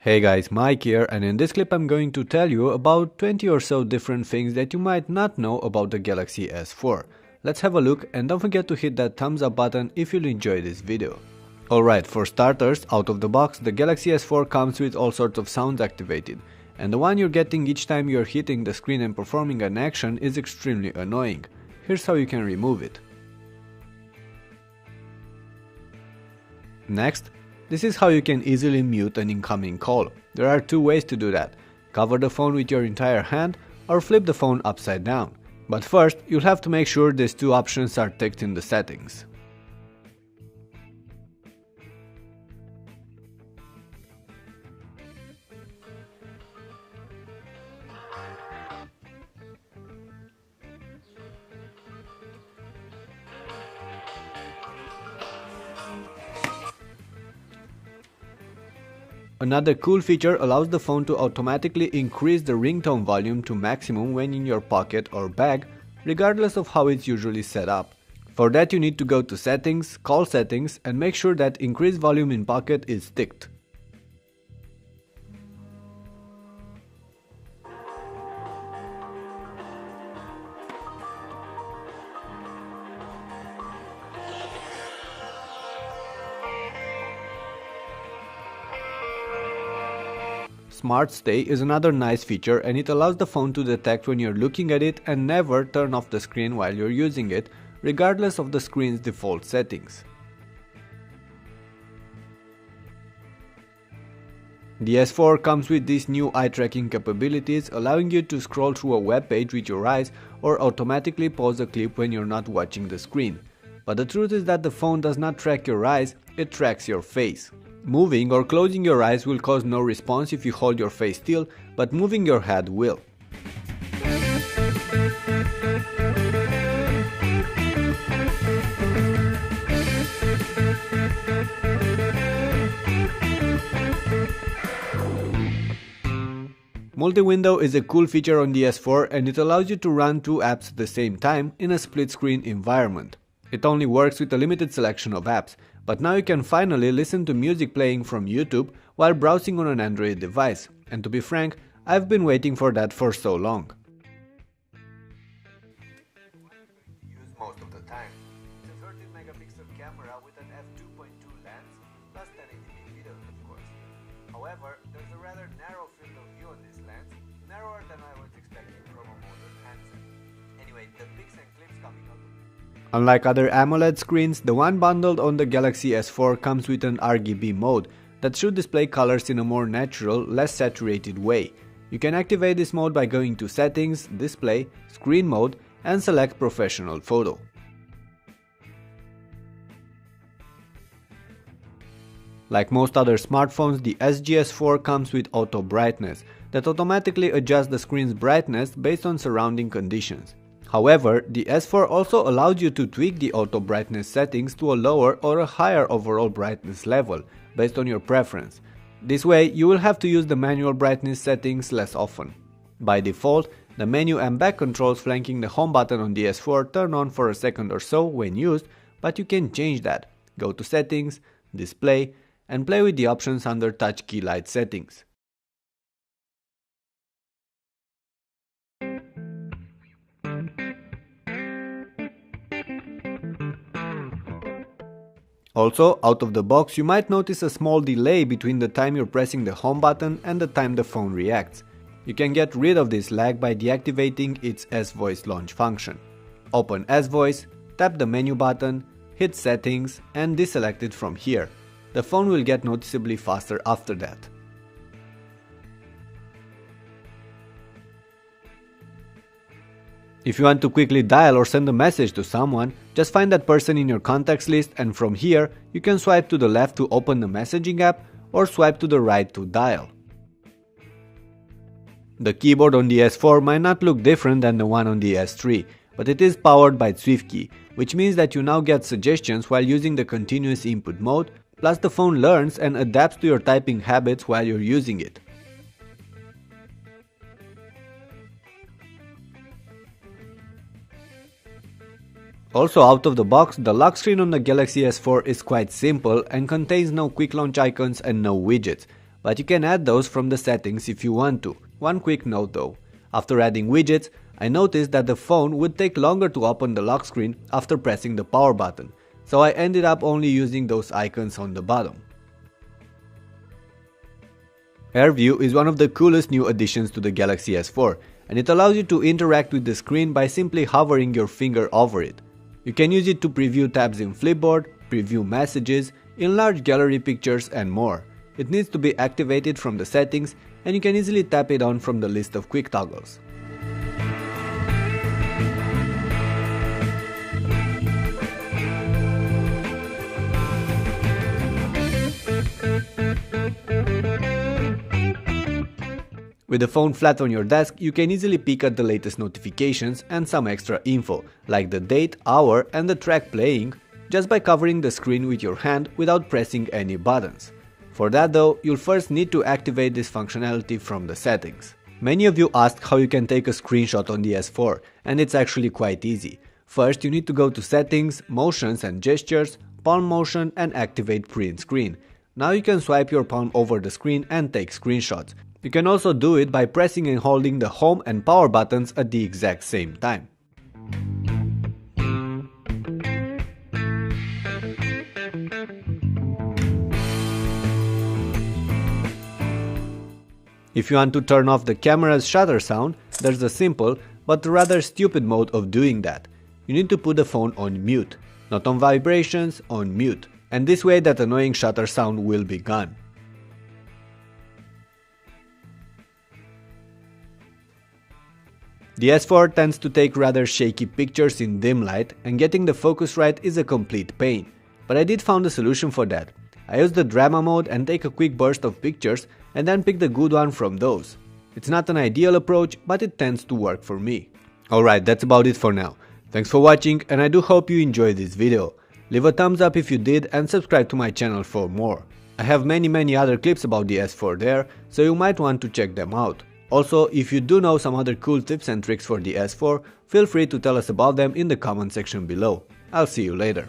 Hey guys, Mike here, and in this clip I'm going to tell you about 20 or so different things that you might not know about the Galaxy S4. Let's have a look, and don't forget to hit that thumbs up button if you'll enjoy this video. Alright, for starters, out of the box, the Galaxy S4 comes with all sorts of sounds activated, and the one you're getting each time you're hitting the screen and performing an action is extremely annoying. Here's how you can remove it. Next, this is how you can easily mute an incoming call. There are two ways to do that. Cover the phone with your entire hand or flip the phone upside down. But first, you'll have to make sure these two options are ticked in the settings. Another cool feature allows the phone to automatically increase the ringtone volume to maximum when in your pocket or bag, regardless of how it's usually set up. For that you need to go to Settings, Call Settings, and make sure that Increase Volume in Pocket is ticked. Smart Stay is another nice feature, and it allows the phone to detect when you're looking at it and never turn off the screen while you're using it, regardless of the screen's default settings. The S4 comes with these new eye tracking capabilities, allowing you to scroll through a web page with your eyes or automatically pause a clip when you're not watching the screen. But the truth is that the phone does not track your eyes, it tracks your face. Moving or closing your eyes will cause no response if you hold your face still, but moving your head will. Multi-window is a cool feature on the S4, and it allows you to run two apps at the same time in a split-screen environment. It only works with a limited selection of apps, but now you can finally listen to music playing from YouTube while browsing on an Android device, and to be frank, I've been waiting for that for so long. Used most of the time. It's a 13-megapixel camera with an f2.2 lens plus 1080p video, of course. However, there's a rather narrow field of view on this lens, narrower than I was expecting from a modern handset. Anyway, the pics and clips coming out. Unlike other AMOLED screens, the one bundled on the Galaxy S4 comes with an RGB mode that should display colors in a more natural, less saturated way. You can activate this mode by going to Settings, Display, Screen Mode, and select Professional Photo. Like most other smartphones, the SGS4 comes with Auto Brightness that automatically adjusts the screen's brightness based on surrounding conditions. However, the S4 also allows you to tweak the auto brightness settings to a lower or a higher overall brightness level, based on your preference. This way, you will have to use the manual brightness settings less often. By default, the menu and back controls flanking the home button on the S4 turn on for a second or so when used, but you can change that. Go to Settings, Display, and play with the options under Touch Key Light settings. Also, out of the box, you might notice a small delay between the time you're pressing the home button and the time the phone reacts. You can get rid of this lag by deactivating its S-Voice launch function. Open S-Voice, tap the menu button, hit Settings, and deselect it from here. The phone will get noticeably faster after that. If you want to quickly dial or send a message to someone, just find that person in your contacts list, and from here you can swipe to the left to open the messaging app or swipe to the right to dial. The keyboard on the S4 might not look different than the one on the S3, but it is powered by SwiftKey, which means that you now get suggestions while using the continuous input mode, plus the phone learns and adapts to your typing habits while you're using it. Also out of the box, the lock screen on the Galaxy S4 is quite simple and contains no quick launch icons and no widgets, but you can add those from the settings if you want to. One quick note though, after adding widgets, I noticed that the phone would take longer to open the lock screen after pressing the power button, so I ended up only using those icons on the bottom. AirView is one of the coolest new additions to the Galaxy S4, and it allows you to interact with the screen by simply hovering your finger over it. You can use it to preview tabs in Flipboard, preview messages, enlarge gallery pictures and more. It needs to be activated from the settings, and you can easily tap it on from the list of quick toggles. With the phone flat on your desk, you can easily peek at the latest notifications and some extra info, like the date, hour and the track playing, just by covering the screen with your hand without pressing any buttons. For that though, you'll first need to activate this functionality from the settings. Many of you asked how you can take a screenshot on the S4, and it's actually quite easy. First, you need to go to Settings, Motions and Gestures, Palm Motion and activate Print Screen. Now you can swipe your palm over the screen and take screenshots. You can also do it by pressing and holding the home and power buttons at the exact same time. If you want to turn off the camera's shutter sound, there's a simple but rather stupid mode of doing that. You need to put the phone on mute, not on vibrations, on mute, and this way that annoying shutter sound will be gone. The S4 tends to take rather shaky pictures in dim light, and getting the focus right is a complete pain. But I did find a solution for that. I use the drama mode and take a quick burst of pictures and then pick the good one from those. It's not an ideal approach, but it tends to work for me. Alright, that's about it for now. Thanks for watching, and I do hope you enjoyed this video. Leave a thumbs up if you did and subscribe to my channel for more. I have many other clips about the S4 there, so you might want to check them out. Also, if you do know some other cool tips and tricks for the S4, feel free to tell us about them in the comment section below. I'll see you later.